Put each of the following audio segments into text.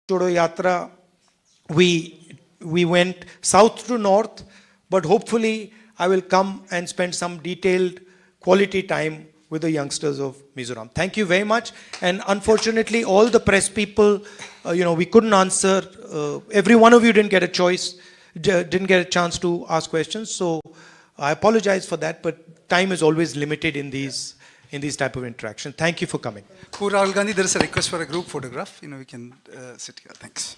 Chodo Yatra, we went south to north, but hopefully I will come and spend some detailed quality time with the youngsters of Mizoram. Thank you very much. And unfortunately, all the press people, we couldn't answer. Every one of you didn't get a choice, didn't get a chance to ask questions. So I apologize for that, but time is always limited in these type of interaction. Thank you for coming. Poor Rahul Gandhi, there is a request for a group photograph. We can sit here. Thanks.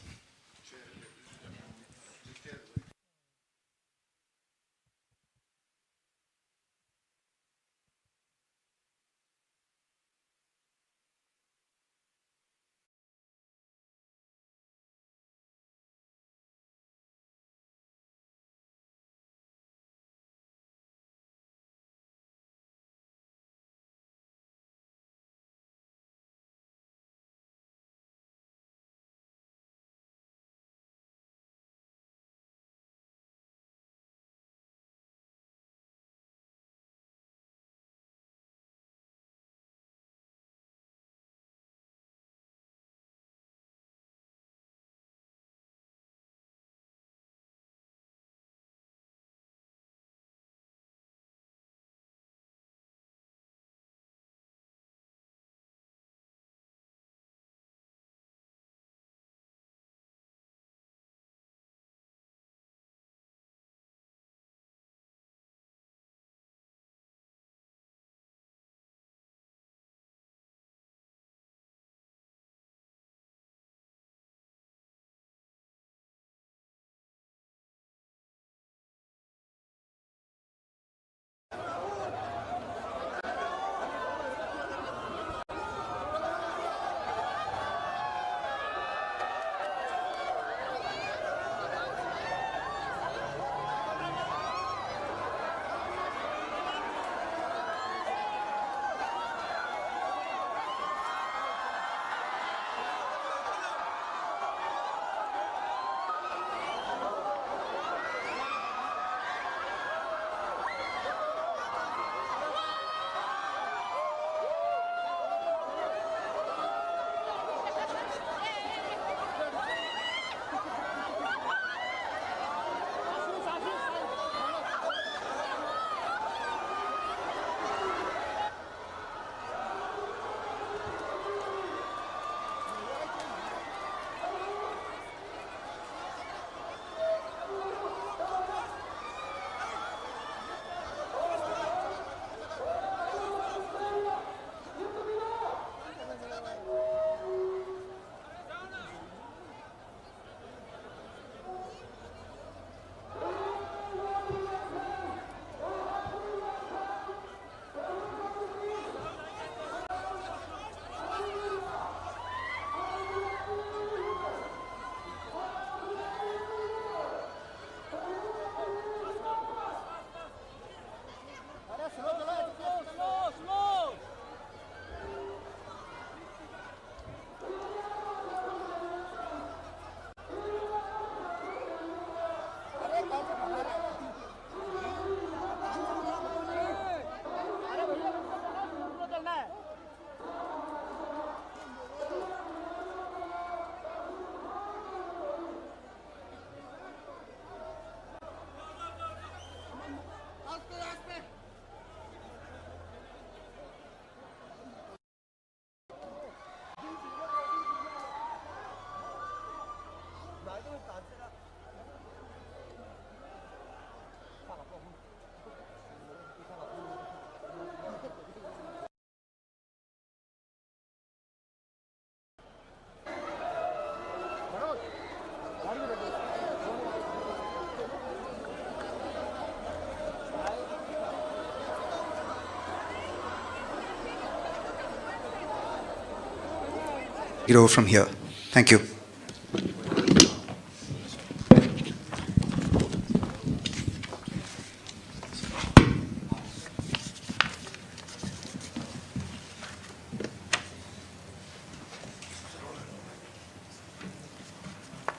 Get over from here. Thank you.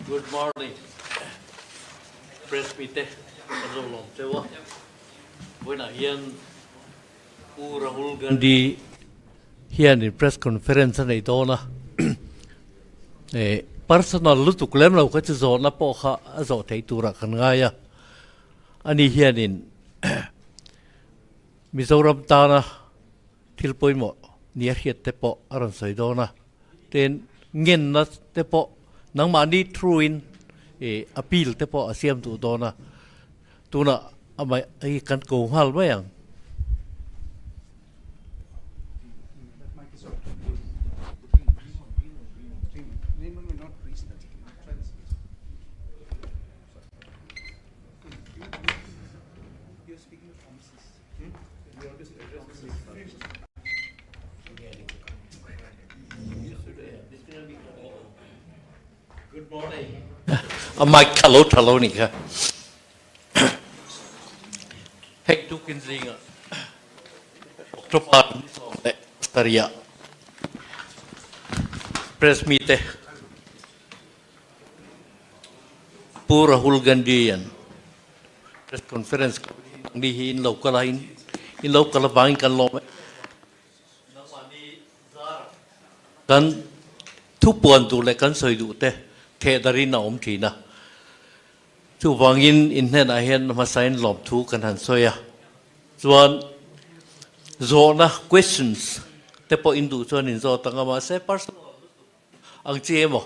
Good morning. Press meeting. When I hear Rahul Gandhi here in press conference, I don't know. personal lu tuk lem lo ka chu zo na po kha a zo thei tura khan nga ya ani hianin Mizoram ta na thil poi mo nia hiat te po aran soi do na ten ngen na te po nang ma ni through in appeal te po asiam tu do na tuna amai ai kan ko hal ba yang Good morning. Mike hello ni ka. Hey tu kin zinga. October ni staria. Press meet pura hulgandian. Press conference ni in local bang kan lo. Kan tu puan tu le kan soi du te the dari na om thi na chu wangin in hen a hen ma sain lom thu kan han soya chuan zo na questions te po in du chuan in zo tanga ma se personal ang che mo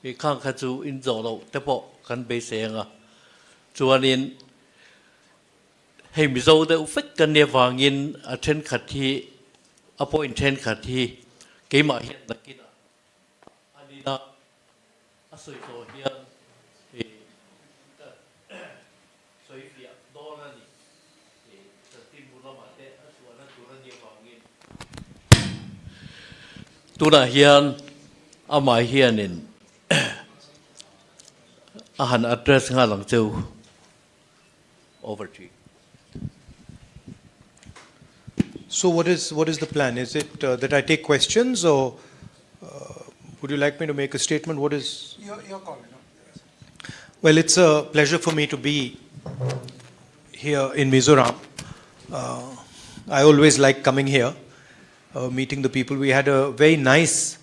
e khang kha chu in zo lo te po kan be senga chuan in hei mi zo de u fek kan ne wangin a then khathi appoint then khathi ke ma hian na kin ani na asoi to hian soi fia dona ni tin bula ma te asuana turan ye wangin tuna hian amai hian in ahan address nga lang cheu over to you. So what is the plan? Is it that I take questions, or would you like me to make a statement? What is Your call. Well, it's a pleasure for me to be here in Mizoram. I always like coming here, meeting the people. We had a very nice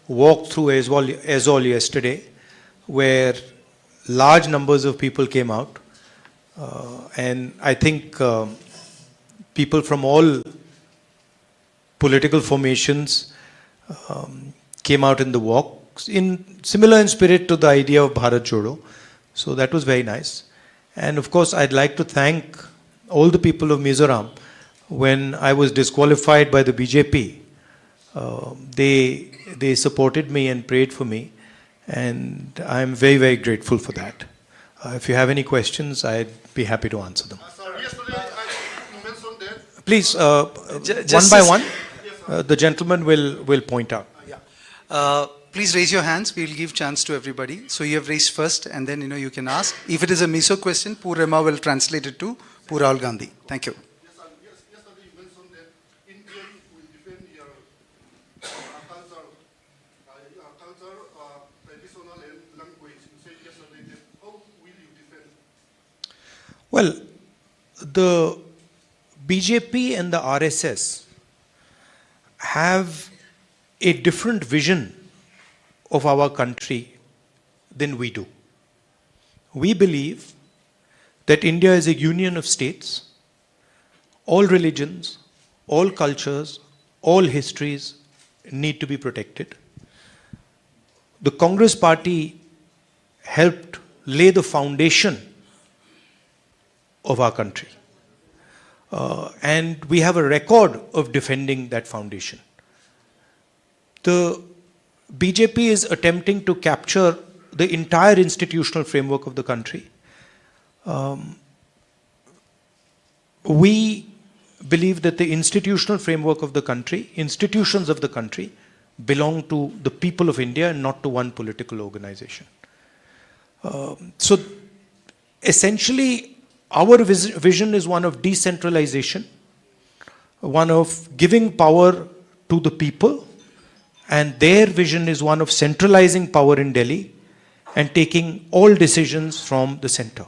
walk through Aizol yesterday, where large numbers of people came out. And I think people from all political formations came out in the walk, similar in spirit to the idea of Bharat Jodo. So that was very nice. And of course, I'd like to thank all the people of Mizoram. When I was disqualified by the BJP, they supported me and prayed for me. And I'm very, very grateful for that. If you have any questions, I'd be happy to answer them. Yesterday, I mentioned that. Please, one by one, the gentleman will point out. Please raise your hands. We will give chance to everybody. So you have raised first, and then you can ask. If it is a Miso question, Purema will translate it to Rahul Gandhi. Thank you. Yesterday you mentioned that India will defend your culture, traditional and language. You said yesterday that how will you defend? Well, the BJP and the RSS have a different vision of our country than we do. We believe that India is a union of states. All religions, all cultures, all histories need to be protected. The Congress party helped lay the foundation of our country. And we have a record of defending that foundation. The BJP is attempting to capture the entire institutional framework of the country. We believe that the institutional framework of the country, institutions of the country, belong to the people of India and not to one political organization. So essentially, our vision is one of decentralization, one of giving power to the people, and their vision is one of centralizing power in Delhi and taking all decisions from the center.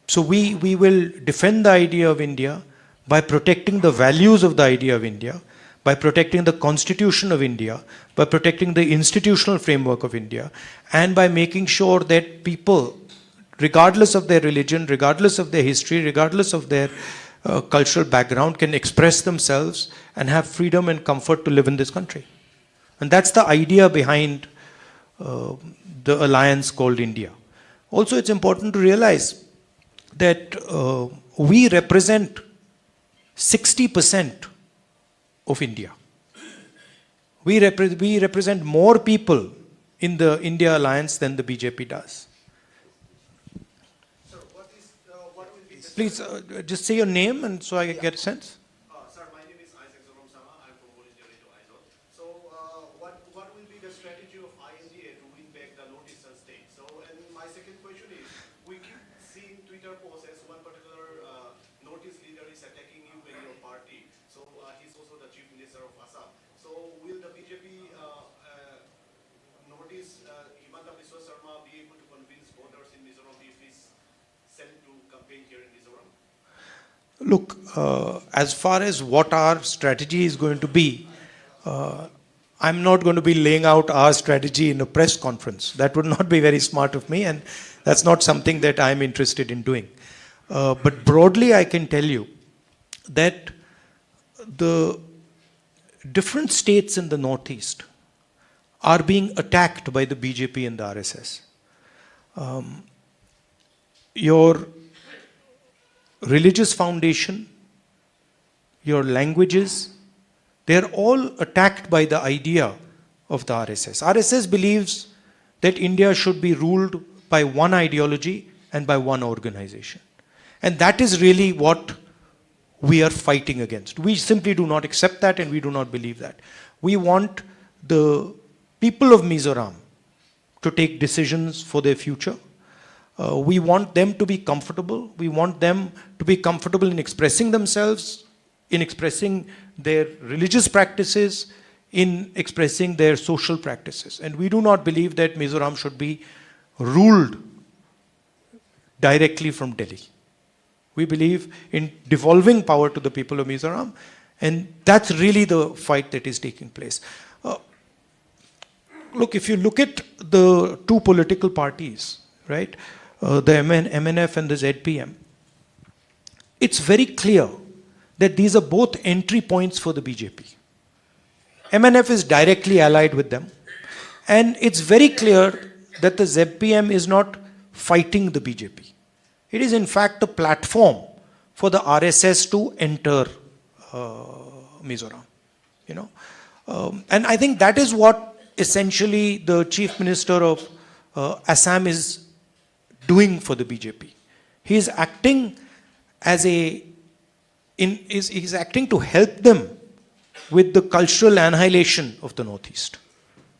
So we will defend the idea of India by protecting the values of the idea of India, by protecting the Constitution of India, by protecting the institutional framework of India, and by making sure that people, regardless of their religion, regardless of their history, regardless of their cultural background, can express themselves and have freedom and comfort to live in this country. And that's the idea behind the alliance called India. Also, it's important to realize that we represent 60% of India. We represent more people in the India alliance than the BJP does. Sir, what will be the Please just say your name and so I can get a sense. Sir, my name is Isaac Zorom Sama. I'm from All India Radio Aizol. So, what will be the strategy of INDA to win back the northeastern state? So, and my second question is, we keep seeing Twitter posts as one particular northeast leader is attacking you and your party. So, he's also the chief minister of Assam. So, will the BJP northeast Himanta Biswa Sarma be able to convince voters in Mizoram if he's sent to campaign here in Mizoram? Look, as far as what our strategy is going to be, I'm not going to be laying out our strategy in a press conference. That would not be very smart of me, and that's not something that I'm interested in doing. But broadly, I can tell you that the different states in the Northeast are being attacked by the BJP and the RSS. Your religious foundation, your languages, they're all attacked by the idea of the RSS. RSS believes that India should be ruled by one ideology and by one organization. And that is really what we are fighting against. We simply do not accept that and we do not believe that. We want the people of Mizoram to take decisions for their future. We want them to be comfortable. We want them to be comfortable in expressing themselves, in expressing their religious practices, in expressing their social practices. And we do not believe that Mizoram should be ruled directly from Delhi. We believe in devolving power to the people of Mizoram, and that's really the fight that is taking place. Look, if you look at the two political parties, right, the MNF and the ZPM, it's very clear that these are both entry points for the BJP. MNF is directly allied with them, and it's very clear that the ZPM is not fighting the BJP. It is in fact a platform for the RSS to enter Mizoram. You know, and I think that is what essentially the Chief Minister of Assam is doing for the BJP. He is acting as he's acting to help them with the cultural annihilation of the Northeast,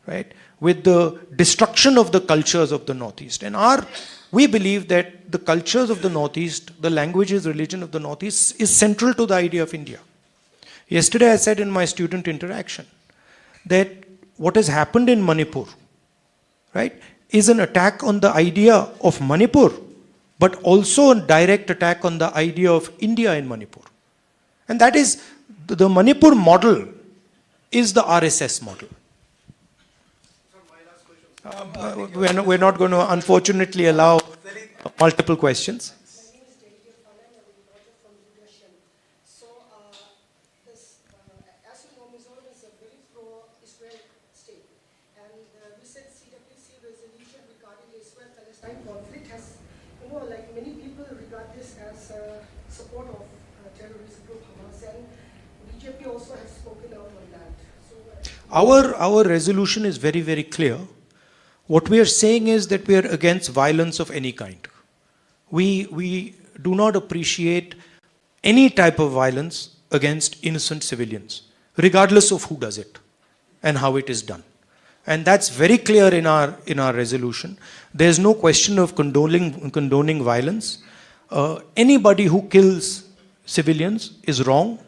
right? With the destruction of the cultures of the Northeast. And we believe that the cultures of the Northeast, the languages, religion of the Northeast is central to the idea of India. Yesterday I said in my student interaction that what has happened in Manipur, right, is an attack on the idea of Manipur, but also a direct attack on the idea of India in Manipur. And that is, the Manipur model is the RSS model. We're not going to, unfortunately, allow multiple questions. My name is David Fana, and I'm a writer from Leadership. So, as you know, Mizoram is a very pro-Israel state. And the recent CWC resolution regarding the Israel-Palestine conflict has, like many people regard this as support of terrorist group Hamas, and BJP also has spoken out on that. So, Our resolution is very, very clear. What we are saying is that we are against violence of any kind. We do not appreciate any type of violence against innocent civilians, regardless of who does it and how it is done. And that's very clear in our resolution. There's no question of condoning violence. Anybody who kills civilians is wrong,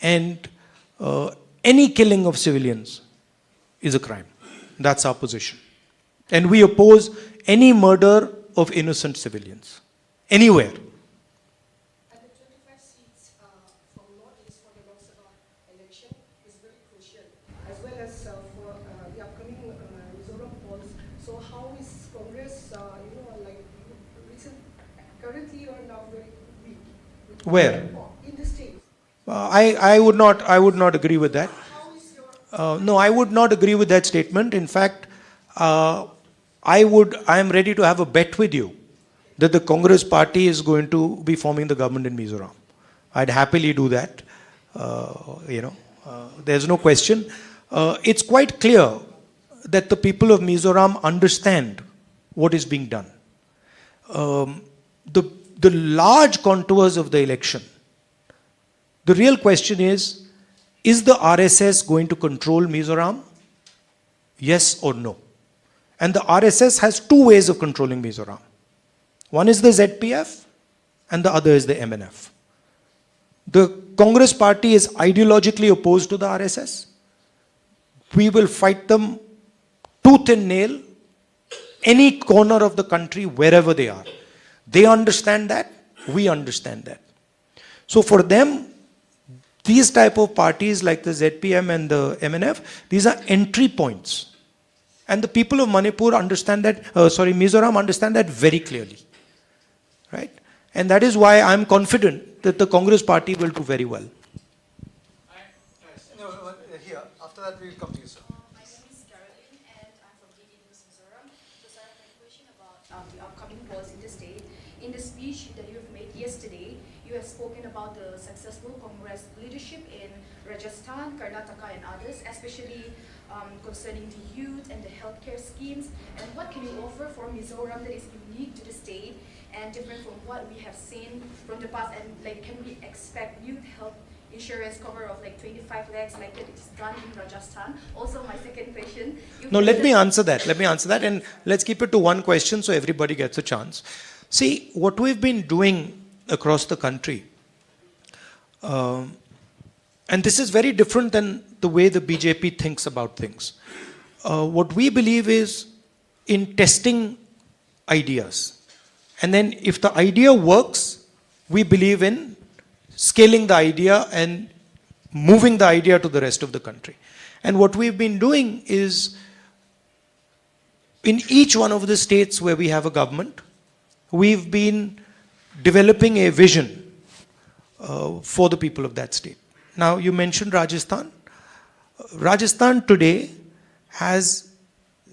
and any killing of civilians is a crime. That's our position. And we oppose any murder of innocent civilians, anywhere. and the 25 seats from Northeast for the Lok Sabha election is very So how is Congress, like recent, currently or now very weak? Where? In the states. I would not agree with that. How is your No, I would not agree with that statement. In fact, I am ready to have a bet with you that the Congress party is going to be forming the government in Mizoram. I'd happily do that. There's no question. It's quite clear that the people of Mizoram understand what is being done. The large contours of the election, the real question is the RSS going to control Mizoram? Yes or no? And the RSS has two ways of controlling Mizoram. One is the ZPF and the other is the MNF. The Congress party is ideologically opposed to the RSS. We will fight them tooth and nail, any corner of the country, wherever they are. They understand that, we understand that. So for them, these type of parties like the ZPM and the MNF, these are entry points. And the people of Manipur understand that, Mizoram understand that very clearly. Right? And that is why I'm confident that the Congress party will do very well. No, here. After that, we will come to you, sir. My name is Caroline and I'm from DD News Mizoram. So sir, I have a question about the upcoming polls in the state. In the speech that you have made yesterday, you have spoken about the successful Congress leadership in Rajasthan, Karnataka and others, especially concerning the youth and the healthcare schemes. And what can you offer for Mizoram that is unique to the state and different from what we have seen from the past? And like, can we expect youth health insurance cover of like 25 lakhs like that is done in Rajasthan? Also, my second question. No, let me answer that. And let's keep it to one question so everybody gets a chance. See, what we've been doing across the country, and this is very different than the way the BJP thinks about things. What we believe is in testing ideas. And then if the idea works, we believe in scaling the idea and moving the idea to the rest of the country. And what we've been doing is, in each one of the states where we have a government, we've been developing a vision for the people of that state. Now, you mentioned Rajasthan. Rajasthan today has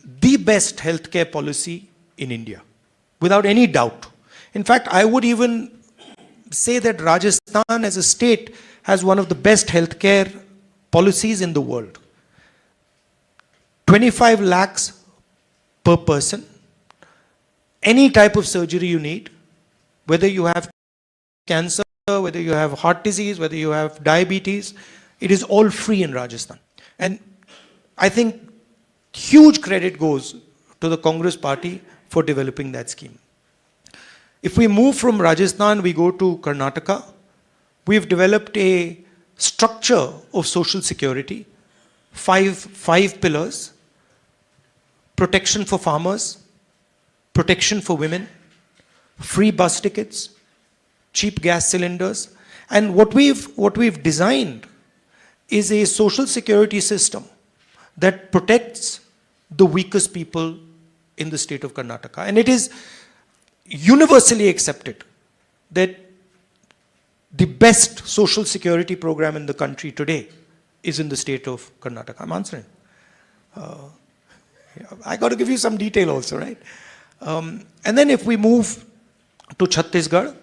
the best healthcare policy in India, without any doubt. In fact, I would even say that Rajasthan as a state has one of the best healthcare policies in the world. 25 lakhs per person. Any type of surgery you need, whether you have cancer, whether you have heart disease, whether you have diabetes, it is all free in Rajasthan. And I think huge credit goes to the Congress party for developing that scheme. If we move from Rajasthan, we go to Karnataka. We've developed a structure of social security, five pillars: protection for farmers, protection for women, free bus tickets, cheap gas cylinders. And what we've designed is a social security system that protects the weakest people in the state of Karnataka. And it is universally accepted that the best social security program in the country today is in the state of Karnataka. I'm answering. I got to give you some detail also, right? And then if we move to Chhattisgarh,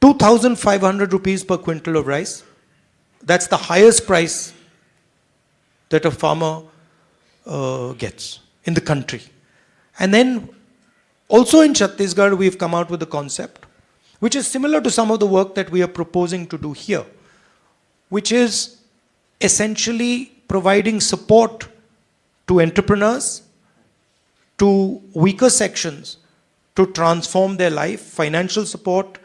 2,500 rupees per quintal of rice. That's the highest price that a farmer gets in the country. And then also in Chhattisgarh, we've come out with a concept which is similar to some of the work that we are proposing to do here, which is essentially providing support to entrepreneurs, to weaker sections, to transform their life, financial support,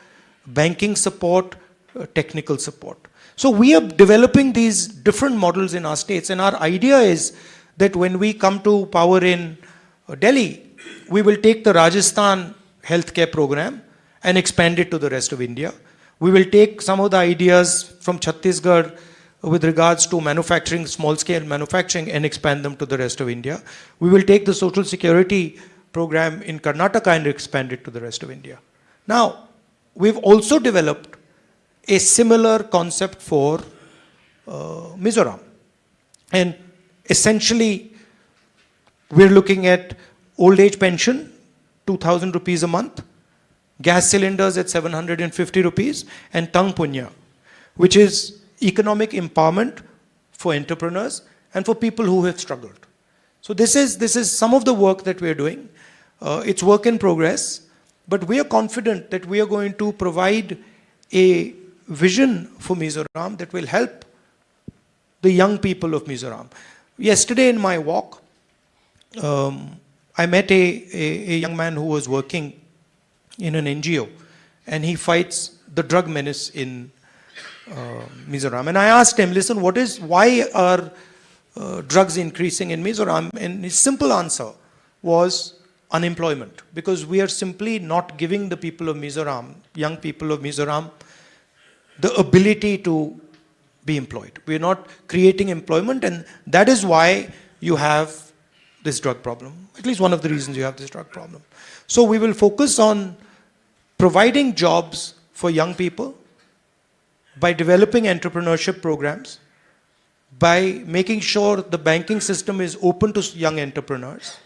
banking support, technical support. So we are developing these different models in our states, and our idea is that when we come to power in Delhi, we will take the Rajasthan healthcare program and expand it to the rest of India. We will take some of the ideas from Chhattisgarh with regards to manufacturing, small scale manufacturing, and expand them to the rest of India. We will take the social security program in Karnataka and expand it to the rest of India. Now, we've also developed a similar concept for Mizoram. And essentially, we're looking at old age pension, 2,000 rupees a month, gas cylinders at 750 rupees, and Tang Punya, which is economic empowerment for entrepreneurs and for people who have struggled. So this is some of the work that we're doing. It's work in progress, but we are confident that we are going to provide a vision for Mizoram that will help the young people of Mizoram. Yesterday in my walk, I met a young man who was working in an NGO, and he fights the drug menace in Mizoram. And I asked him, listen, why are drugs increasing in Mizoram? And his simple answer was unemployment, because we are simply not giving the people of Mizoram, young people of Mizoram, the ability to be employed. We're not creating employment, and that is why you have this drug problem. At least one of the reasons you have this drug problem. So we will focus on providing jobs for young people by developing entrepreneurship programs, by making sure the banking system is open to young entrepreneurs,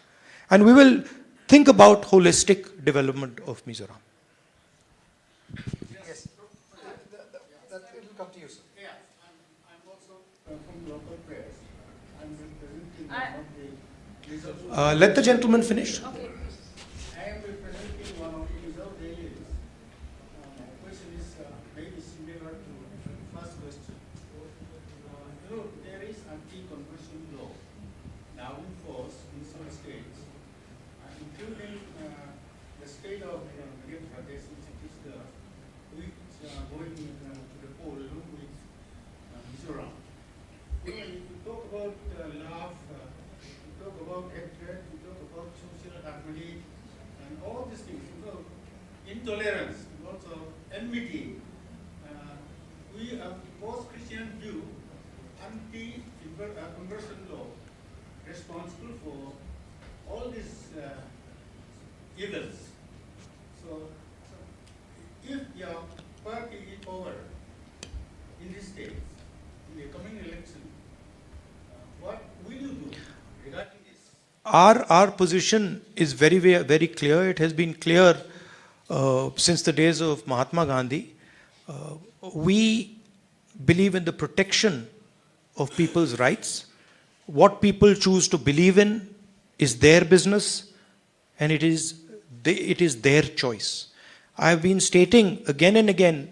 and we will think about holistic development of Mizoram. Yes. That will come to you, sir. Yeah, I'm also from local press. I'm representing one of the reserve. Let the gentleman finish. Okay. I am representing one of the reserve dailies. My question is very similar to the first question. There is anti-conversion law now in force in some states, including the state of Madhya Pradesh, which is the going to the poll along with Mizoram. If you talk about love, you talk about hatred, you talk about social harmony, and all these things, intolerance, also enmity. We have post-Christian view, anti-conversion law, responsible for all these evils. So if your party is power in these states, in the coming election, what will you do regarding this? Our position is very, very clear. It has been clear since the days of Mahatma Gandhi. We believe in the protection of people's rights. What people choose to believe in is their business, and it is their choice. I have been stating again and again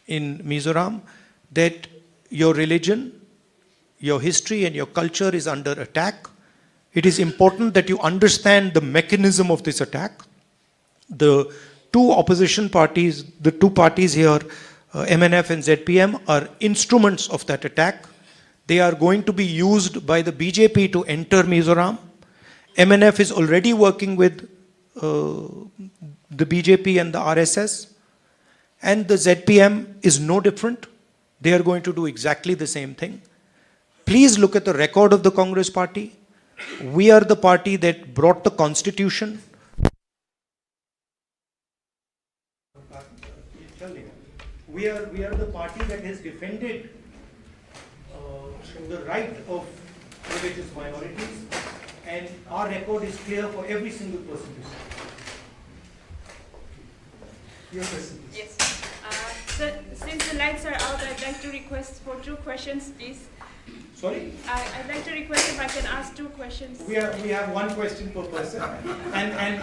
in Mizoram that your religion, your history, and your culture is under attack. It is important that you understand the mechanism of this attack. The two opposition parties, the two parties here, MNF and ZPM, are instruments of that attack. They are going to be used by the BJP to enter Mizoram. MNF is already working with the BJP and the RSS. And the ZPM is no different. They are going to do exactly the same thing. Please look at the record of the Congress party. We are the party that brought the constitution. We are the party that has defended the right of religious minorities, and our record is clear for every single person to see. Your question, please. Yes. So since the lights are out, I'd like to request for 2 questions, please. Sorry? I'd like to request if I can ask 2 questions. We have one question per person, and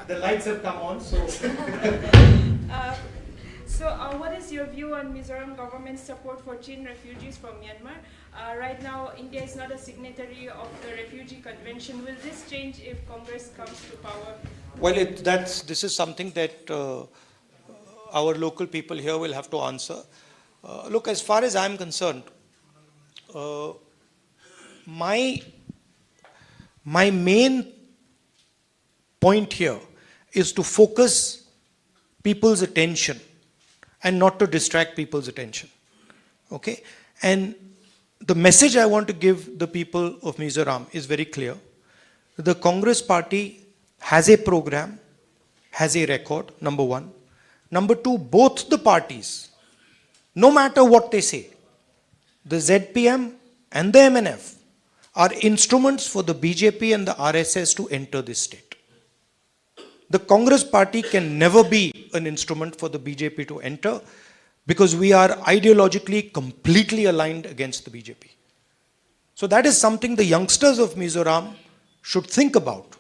the lights have come on, so. What is your view on Mizoram government's support for Chin refugees from Myanmar? Right now, India is not a signatory of the Refugee Convention. Will this change if Congress comes to power? Well, this is something that our local people here will have to answer. Look, as far as I'm concerned, my main point here is to focus people's attention and not to distract people's attention. Okay? And the message I want to give the people of Mizoram is very clear. The Congress party has a program, has a record, number one. Number two, both the parties, no matter what they say, the ZPM and the MNF are instruments for the BJP and the RSS to enter this state. The Congress party can never be an instrument for the BJP to enter because we are ideologically completely aligned against the BJP. So that is something the youngsters of Mizoram should think about.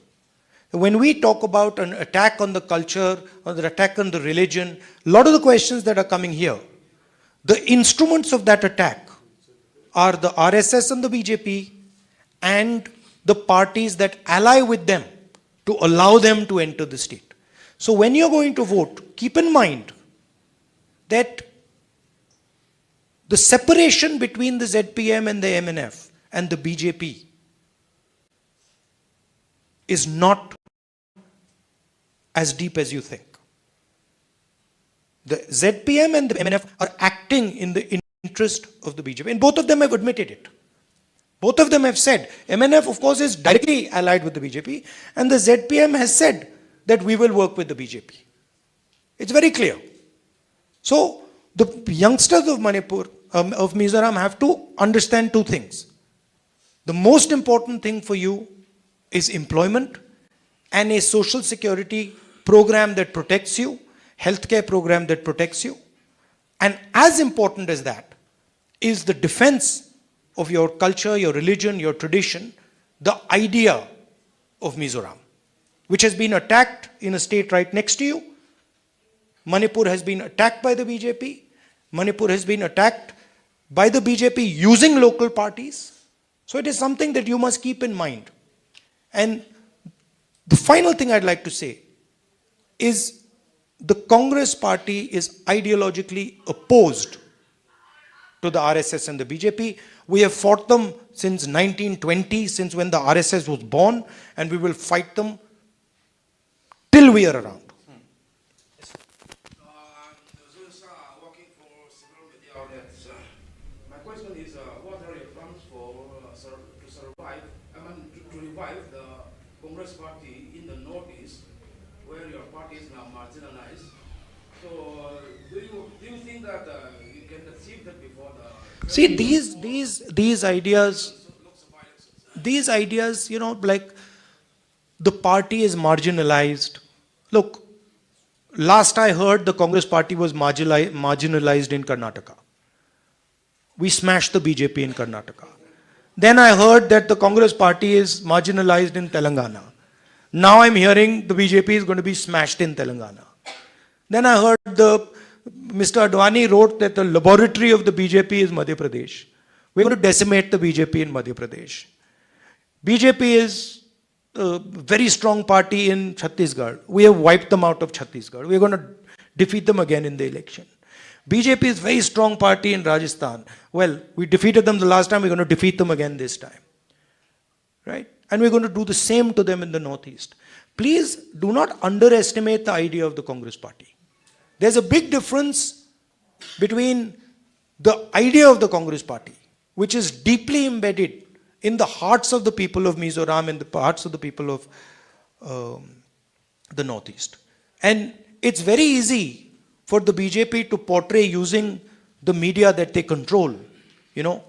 When we talk about an attack on the culture or the attack on the religion, a lot of the questions that are coming here, the instruments of that attack are the RSS and the BJP and the parties that ally with them to allow them to enter the state. So when you're going to vote, keep in mind that the separation between the ZPM and the MNF and the BJP is not as deep as you think. The ZPM and the MNF are acting in the interest of the BJP, and both of them have admitted it. Both of them have said, MNF of course is directly allied with the BJP, and the ZPM has said that we will work with the BJP. It's very clear. So the youngsters of Manipur, of Mizoram have to understand two things. The most important thing for you is employment and a social security program that protects you, healthcare program that protects you. And as important as that is the defense of your culture, your religion, your tradition, the idea of Mizoram, which has been attacked in a state right next to you. Manipur has been attacked by the BJP. Manipur has been attacked by the BJP using local parties. So it is something that you must keep in mind. And the final thing I'd like to say is the Congress party is ideologically opposed to the RSS and the BJP. We have fought them since 1920, since when the RSS was born, and we will fight them till we are around. Working for several media outlets. My question is, what are your plans for to survive? To revive the Congress party in the Northeast, where your party is now marginalized. So, do you think that you can achieve that before the? See, these ideas, you know, like the party is marginalized. Look, last I heard, the Congress party was marginalized in Karnataka. We smashed the BJP in Karnataka. Then I heard that the Congress party is marginalized in Telangana. Now I'm hearing the BJP is going to be smashed in Telangana. Then I heard Mr. Advani wrote that the laboratory of the BJP is Madhya Pradesh. We're going to decimate the BJP in Madhya Pradesh. BJP is a very strong party in Chhattisgarh. We have wiped them out of Chhattisgarh. We're going to defeat them again in the election. BJP is a very strong party in Rajasthan. Well, we defeated them the last time, we're going to defeat them again this time. Right? And we're going to do the same to them in the Northeast. Please do not underestimate the idea of the Congress party. There's a big difference between the idea of the Congress party, which is deeply embedded in the hearts of the people of Mizoram and the hearts of the people of the Northeast. And it's very easy for the BJP to portray using the media that they control, you know,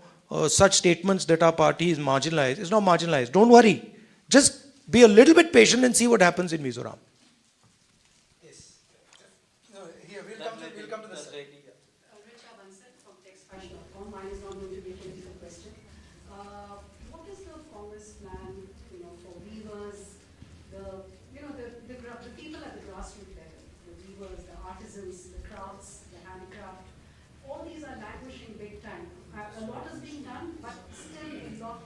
such statements that our party is marginalized. It's not marginalized. Don't worry. Just be a little bit patient and see what happens in Mizoram. Yes. No, here, we'll come to this. Mine is not going to be a political question. What is the Congress plan, you know, for weavers, the people at the grassroots level, the weavers, the artisans, the crafts, the handicraft, all these are languishing big time. A lot is being done, but still a lot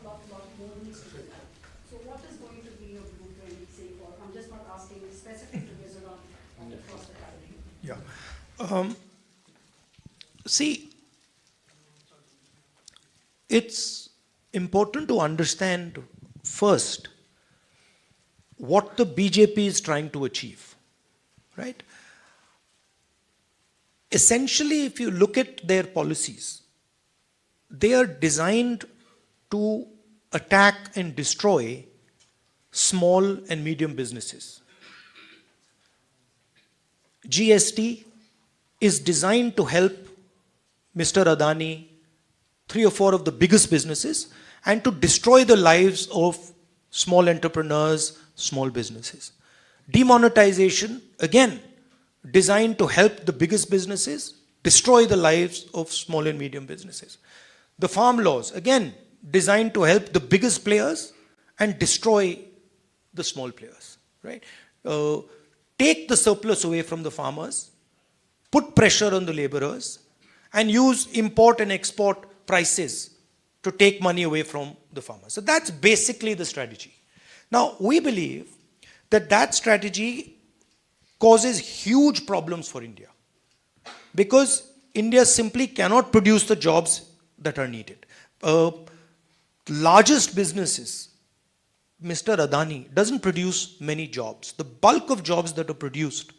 more needs to be done. So what is going to be your blueprint, say, for, I'm just not asking specific to Mizoram, but across the country. Yeah. See, it's important to understand first what the BJP is trying to achieve, right? Essentially, if you look at their policies, they are designed to attack and destroy small and medium businesses. GST is designed to help Mr. Adani, 3 or 4 of the biggest businesses, and to destroy the lives of small entrepreneurs, small businesses. Demonetization, again, designed to help the biggest businesses, destroy the lives of small and medium businesses. The farm laws, again, designed to help the biggest players and destroy the small players, right? Take the surplus away from the farmers, put pressure on the laborers, and use import and export prices to take money away from the farmers. So that's basically the strategy. Now, we believe that that strategy causes huge problems for India, because India simply cannot produce the jobs that are needed. Largest businesses, Mr. Adani doesn't produce many jobs. The bulk of jobs that are produced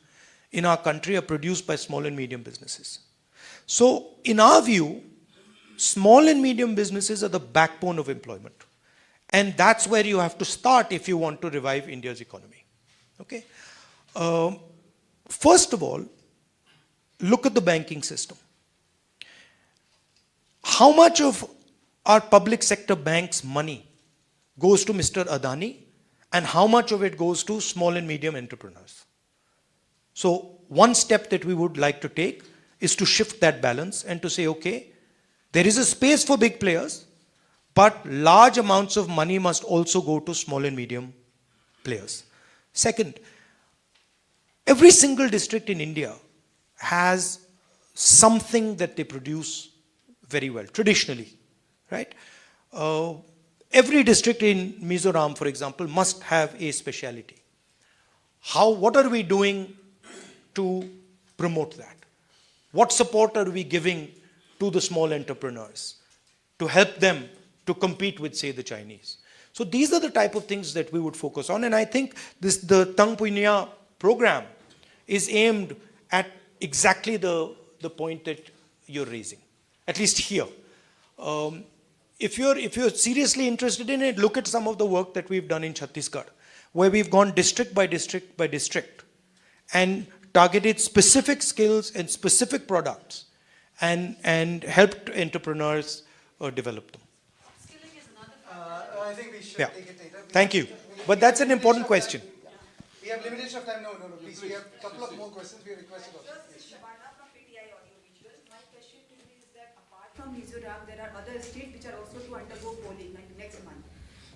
in our country are produced by small and medium businesses. So, in our view, small and medium businesses are the backbone of employment. And that's where you have to start if you want to revive India's economy. Okay? First of all, look at the banking system. How much of our public sector banks' money goes to Mr. Adani, and how much of it goes to small and medium entrepreneurs? So, one step that we would like to take is to shift that balance and to say, okay, there is a space for big players, but large amounts of money must also go to small and medium players. Second, every single district in India has something that they produce very well, traditionally, right? Every district in Mizoram, for example, must have a speciality. What are we doing to promote that? What support are we giving to the small entrepreneurs to help them to compete with, say, the Chinese? So these are the type of things that we would focus on, and I think the Tang Punya program is aimed at exactly the point that you're raising, at least here. If you're seriously interested in it, look at some of the work that we've done in Chhattisgarh, where we've gone district by district by district and targeted specific skills and specific products and helped entrepreneurs develop them. Skilling is another I think we should Yeah. take it later. Thank you. But that's an important question. We have limitation of time. No, please. We have a couple of more questions we requested. Shabana from PTI Audiovisual. My question to you is that apart from Mizoram, there are other states which are also to undergo polling like next month.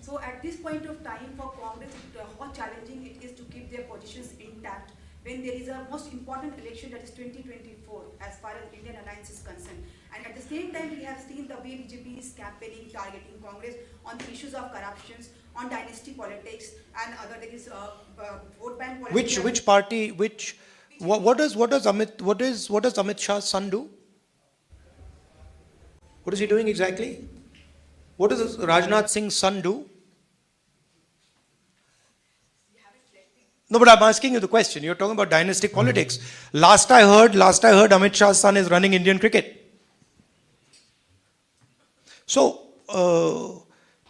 So at this point of time for Congress, how challenging it is to keep their positions intact when there is a most important election, that is 2024, as far as Indian alliance is concerned. And at the same time, we have seen the way BJP is campaigning, targeting Congress on the issues of corruptions, on dynasty politics, and other things, vote bank politics. Which party? What does Amit Shah's son do? What is he doing exactly? What does Rajnath Singh's son do? No, but I'm asking you the question. You're talking about dynastic politics. Last I heard Amit Shah's son is running Indian cricket. So,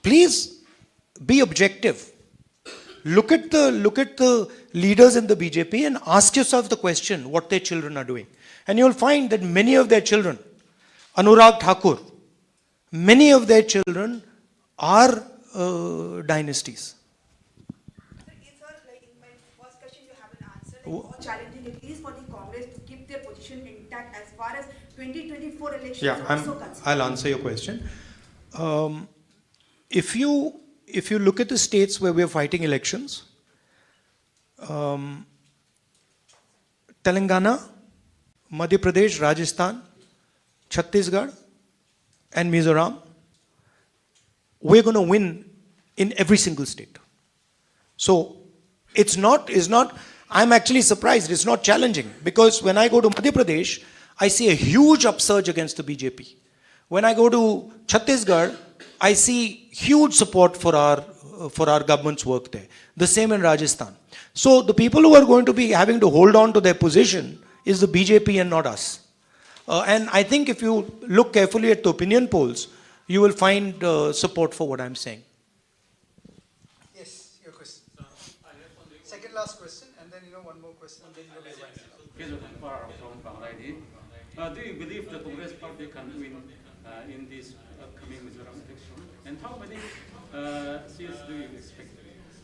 please be objective. Look at the leaders in the BJP and ask yourself the question what their children are doing. And you'll find that many of their children, Anurag Thakur, many of their children are dynasties. How challenging it is for the Congress to keep their position intact as far as 2024 elections Yeah, are also concerned. I'll answer your question. If you look at the states where we're fighting elections, Telangana, Madhya Pradesh, Rajasthan, Chhattisgarh, and Mizoram, we're going to win in every single state. So it's not. I'm actually surprised. It's not challenging, because when I go to Madhya Pradesh, I see a huge upsurge against the BJP. When I go to Chhattisgarh, I see huge support for our government's work there. The same in Rajasthan. So the people who are going to be having to hold on to their position is the BJP and not us. And I think if you look carefully at the opinion polls, you will find support for what I'm saying. Yes, your question. Second last question, and then one more question, and then we'll From Bangladesh. Do you believe the Congress party can win in this upcoming Mizoram election? And how many seats do you expect?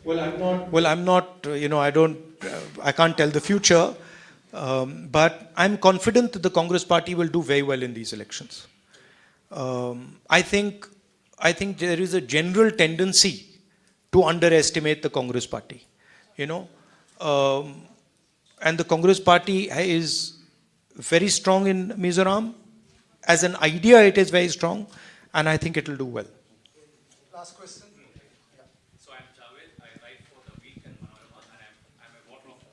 Well, I'm not, I can't tell the future, but I'm confident that the Congress party will do very well in these elections. I think there is a general tendency to underestimate the Congress party, and the Congress party is very strong in Mizoram. As an idea, it is very strong, and I think it will do well. Last question. So I'm Javed. I write for the Week and Manorama, and I'm a voter of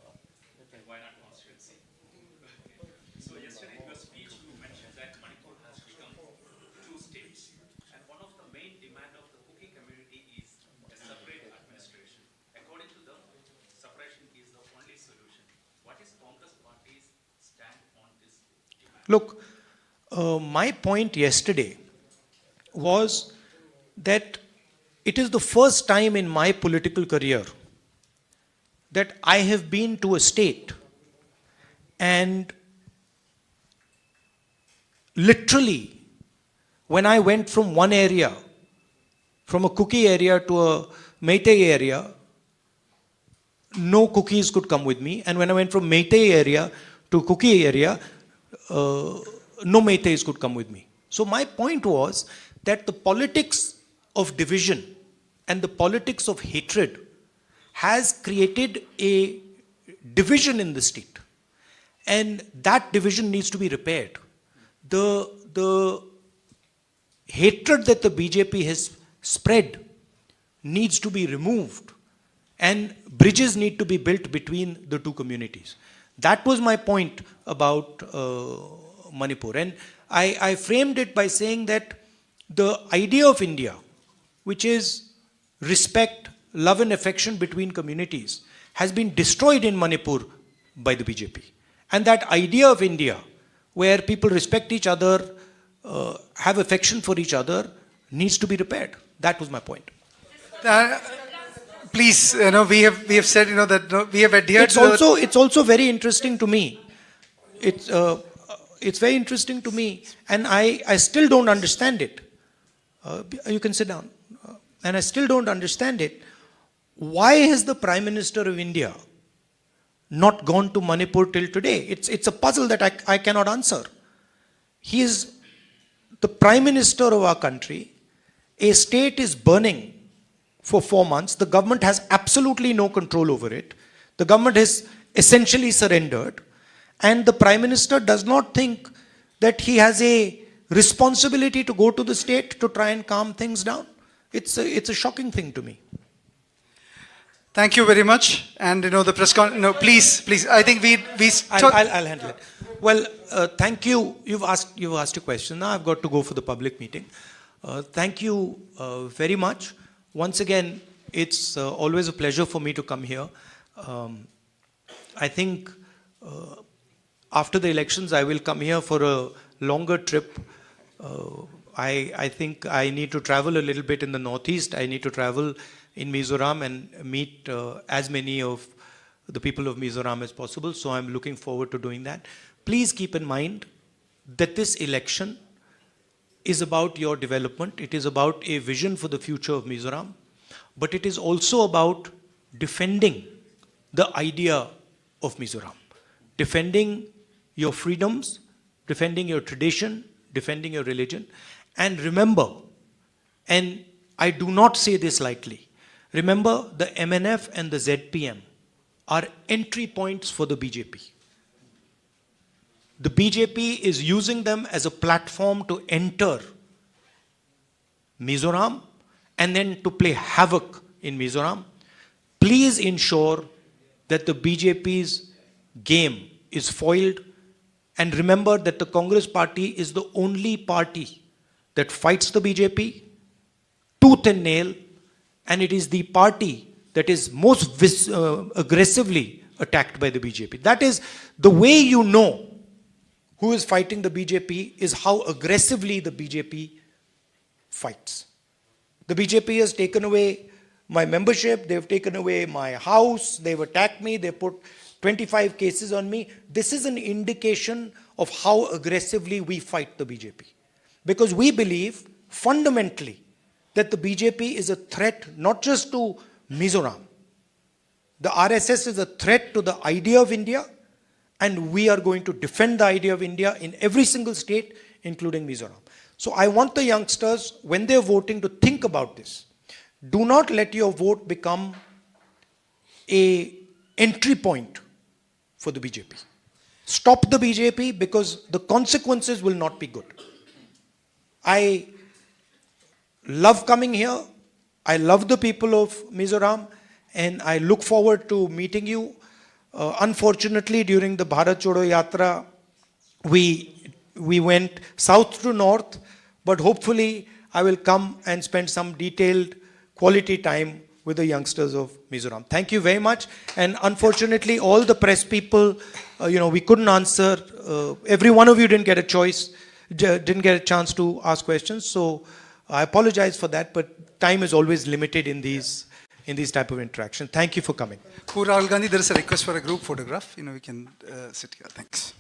Wayanad constituency. So yesterday in your speech, you mentioned that Manipur has become 2 states, and one of the main demand of the Kuki community is a separate administration. According to them, separation is the only solution. What is Congress party's stand on this demand? Look, my point yesterday was that it is the first time in my political career that I have been to a state and literally when I went from one area, from a Kuki area to a Meitei area, no Kukis could come with me, and when I went from Meitei area to Kuki area, no Meiteis could come with me. So my point was that the politics of division and the politics of hatred has created a division in the state. And that division needs to be repaired. The hatred that the BJP has spread needs to be removed, and bridges need to be built between the two communities. That was my point about Manipur. And I framed it by saying that the idea of India, which is respect, love and affection between communities, has been destroyed in Manipur by the BJP. And that idea of India, where people respect each other, have affection for each other, needs to be repaired. That was my point. Please, we have said, that we have adhered It's also very interesting to me. It's very interesting to me, and I still don't understand it. You can sit down. And I still don't understand it. Why has the Prime Minister of India not gone to Manipur till today? It's a puzzle that I cannot answer. He is the Prime Minister of our country. A state is burning for 4 months. The government has absolutely no control over it. The government has essentially surrendered. And the Prime Minister does not think that he has a responsibility to go to the state to try and calm things down. It's a shocking thing to me. Thank you very much. And the press con. No, please. I think we. I'll handle it. Well, thank you. You've asked a question. Now I've got to go for the public meeting. Thank you very much. Once again, it's always a pleasure for me to come here. I think after the elections, I will come here for a longer trip. I think I need to travel a little bit in the Northeast. I need to travel in Mizoram and meet as many of the people of Mizoram as possible. So I'm looking forward to doing that. Please keep in mind that this election is about your development. It is about a vision for the future of Mizoram. But it is also about defending the idea of Mizoram. Defending your freedoms, defending your tradition, defending your religion. And remember, and I do not say this lightly, remember the MNF and the ZPM are entry points for the BJP. The BJP is using them as a platform to enter Mizoram and then to play havoc in Mizoram. Please ensure that the BJP's game is foiled, and remember that the Congress party is the only party that fights the BJP tooth and nail, and it is the party that is most aggressively attacked by the BJP. That is the way you know who is fighting the BJP, is how aggressively the BJP fights. The BJP has taken away my membership, they've taken away my house, they've attacked me, they put 25 cases on me. This is an indication of how aggressively we fight the BJP. Because we believe fundamentally that the BJP is a threat not just to Mizoram. The RSS is a threat to the idea of India, and we are going to defend the idea of India in every single state, including Mizoram. So I want the youngsters, when they're voting, to think about this. Do not let your vote become an entry point for the BJP. Stop the BJP, because the consequences will not be good. I love coming here. I love the people of Mizoram, and I look forward to meeting you. Unfortunately, during the Bharat Chodo Yatra, we went south to north, but hopefully I will come and spend some detailed quality time with the youngsters of Mizoram. Thank you very much. And unfortunately, all the press people, we couldn't answer. Every one of you didn't get a chance to ask questions. So I apologize for that, but time is always limited in these type of interaction. Thank you for coming. Poor Rahul Gandhi, there is a request for a group photograph. We can sit here. Thanks.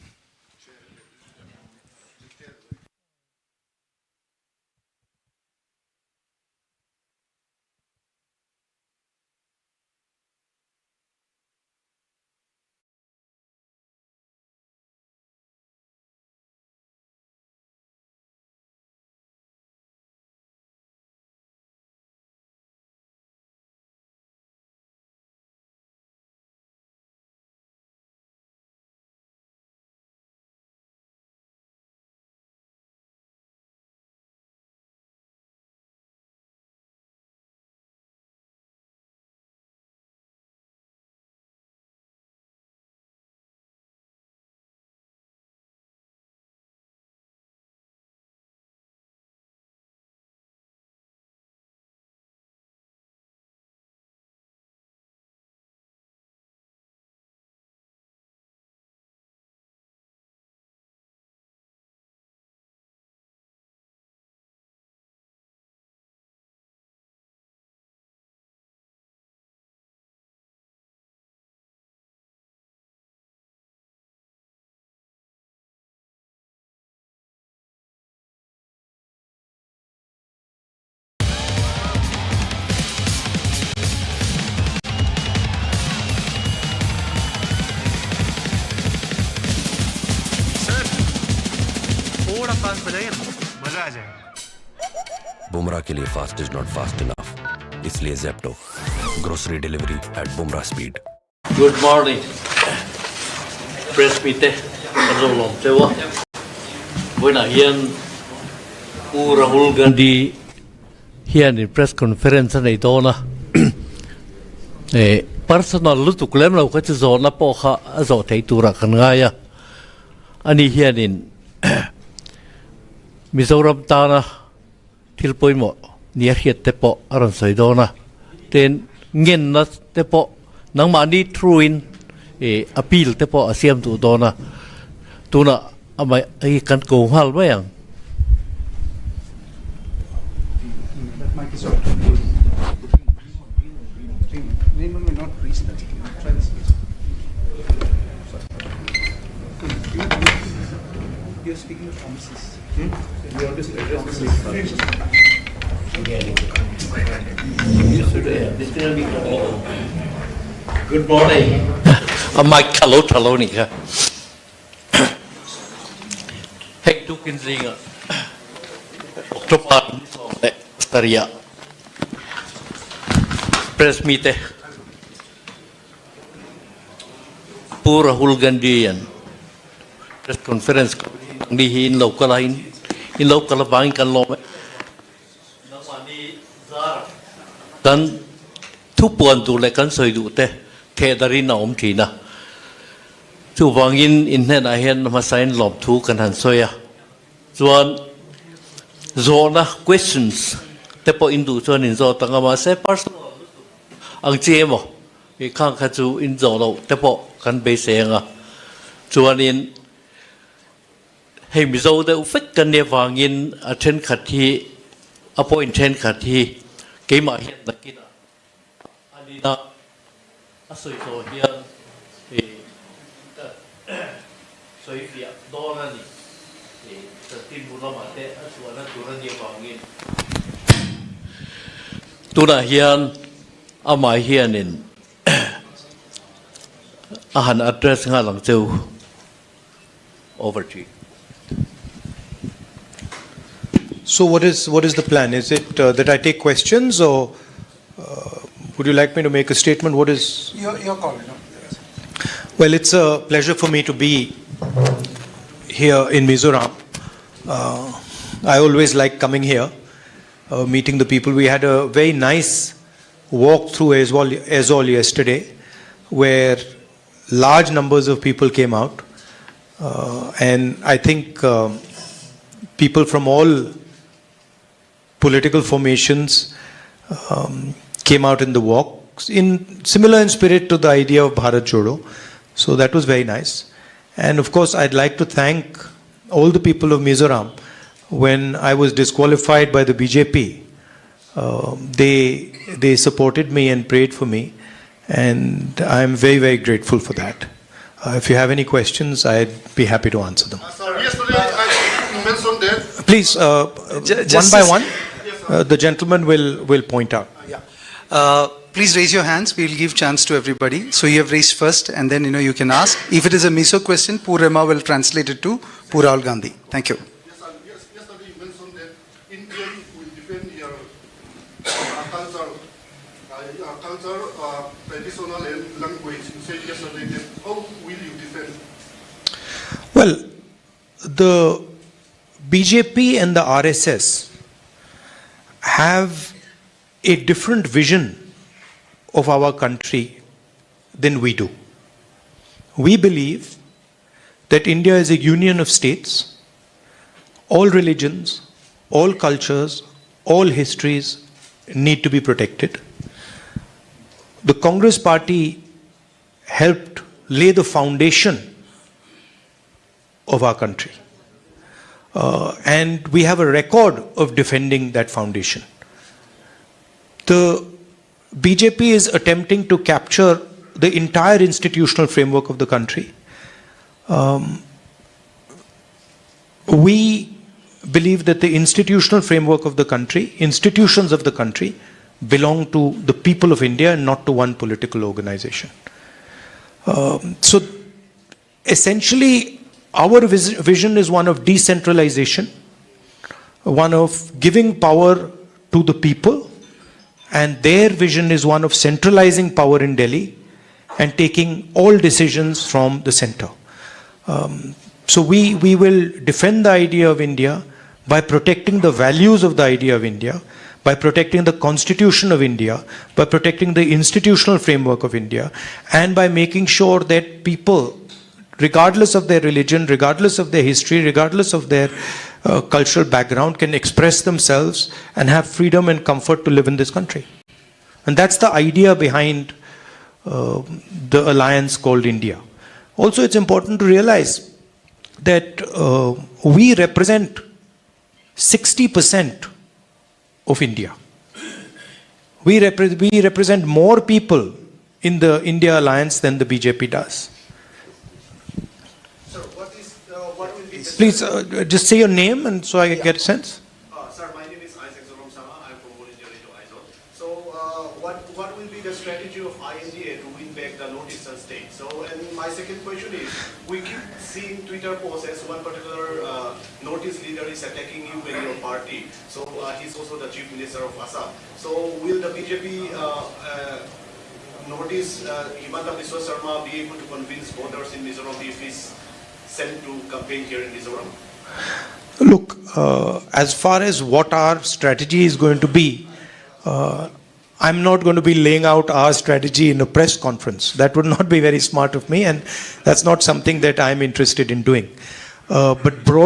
Bumrah के लिए fast is not fast enough, इसलिए Zepto grocery delivery at Bumrah speed. Good morning. Press meeting. Hello, long tewa. Buena hian Rahul Gandhi hian in press conference nei dona. Personal lutu klem lo ka zo na po kha zo thei tura kan nga ya. Ani hian in Mizoram tana tilpoi mo niya hiet te po aran soi dona. Ten ngin na te po nang mani truin appeal te po asiam tu dona. Tuna amay ay kan ko hal ba yang? That mic is off. Raymond may not reach that. Try this. You're speaking of promises. You want to address this? Good morning. Mike hello ni ka. Hey tu kin zinga. October Staria. Press meeting. Pura Rahul Gandhi yan. Press conference di in local bangin kan lo. Kan tupuan tu le kan soi du te dari na thi na chu wangin in hen a hen ma sign lob thu kan han soya chuan zona questions te po in du chuan in zo tanga ma se personal ang chemo e khang kha chu in zo lo te po kan be senga chuan in hei mi zo de ufek kan ne wangin a then khat hi appointment khati ke ma hian nakina alina asoi so hian e soi pia dolani e tin bulama te asuana turani wangin tuna hian ama hianin ahan address nga lang cheu over to you. So what is the plan? Is it that I take questions, or would you like me to make a statement? What is? Your call. No? Well, it's a pleasure for me to be here in Mizoram. I always like coming here, meeting the people. We had a very nice walk through Aizol yesterday, where large numbers of people came out, and I think people from all political formations came out in the walk, similar in spirit to the idea of Bharat Jodo. So that was very nice. And of course, I'd like to thank all the people of Mizoram. When I was disqualified by the BJP, they supported me and prayed for me, and I'm very, very grateful for that. If you have any questions, I'd be happy to answer them. Sir, yesterday I mentioned that. Please, one by one, the gentleman will point out. Please raise your hands. We will give chance to everybody. So you have raised first, and then you can ask. If it is a Miso question, Purema will translate it to Rahul Gandhi. Thank you. Yes, sir. Yesterday you mentioned that India will defend your culture, traditional and language. You said yesterday that how will you defend? Well, the BJP and the RSS have a different vision of our country than we do. We believe that India is a union of states. All religions, all cultures, all histories need to be protected. The Congress party helped lay the foundation of our country. And we have a record of defending that foundation. The BJP is attempting to capture the entire institutional framework of the country. We believe that the institutional framework of the country, institutions of the country, belong to the people of India and not to one political organization. So essentially, our vision is one of decentralization, one of giving power to the people, and their vision is one of centralizing power in Delhi and taking all decisions from the center. So we will defend the idea of India by protecting the values of the idea of India, by protecting the constitution of India, by protecting the institutional framework of India, and by making sure that people, regardless of their religion, regardless of their history, regardless of their cultural background, can express themselves and have freedom and comfort to live in this country. And that's the idea behind the alliance called India. Also, it's important to realize that we represent 60% of India. We represent more people in the India alliance than the BJP does. Sir, what will be the Please just say your name and so I get a sense. Sir, my name is I'm from Aizol. So, what will be the strategy of INDA to win back the northeastern state? So, and my second question is, we keep seeing Twitter posts as one particular Northeast leader is attacking you and your party. So, he's also the chief minister of Assam. So, will the BJP Northeast Himanta Biswa Sarma be able to convince voters in Mizoram if he's sent to campaign here in Mizoram? Look, as far as what our strategy is going to be, I'm not going to be laying out our strategy in a press conference. That would not be very smart of me, and that's not something that I'm interested in doing. But broadly,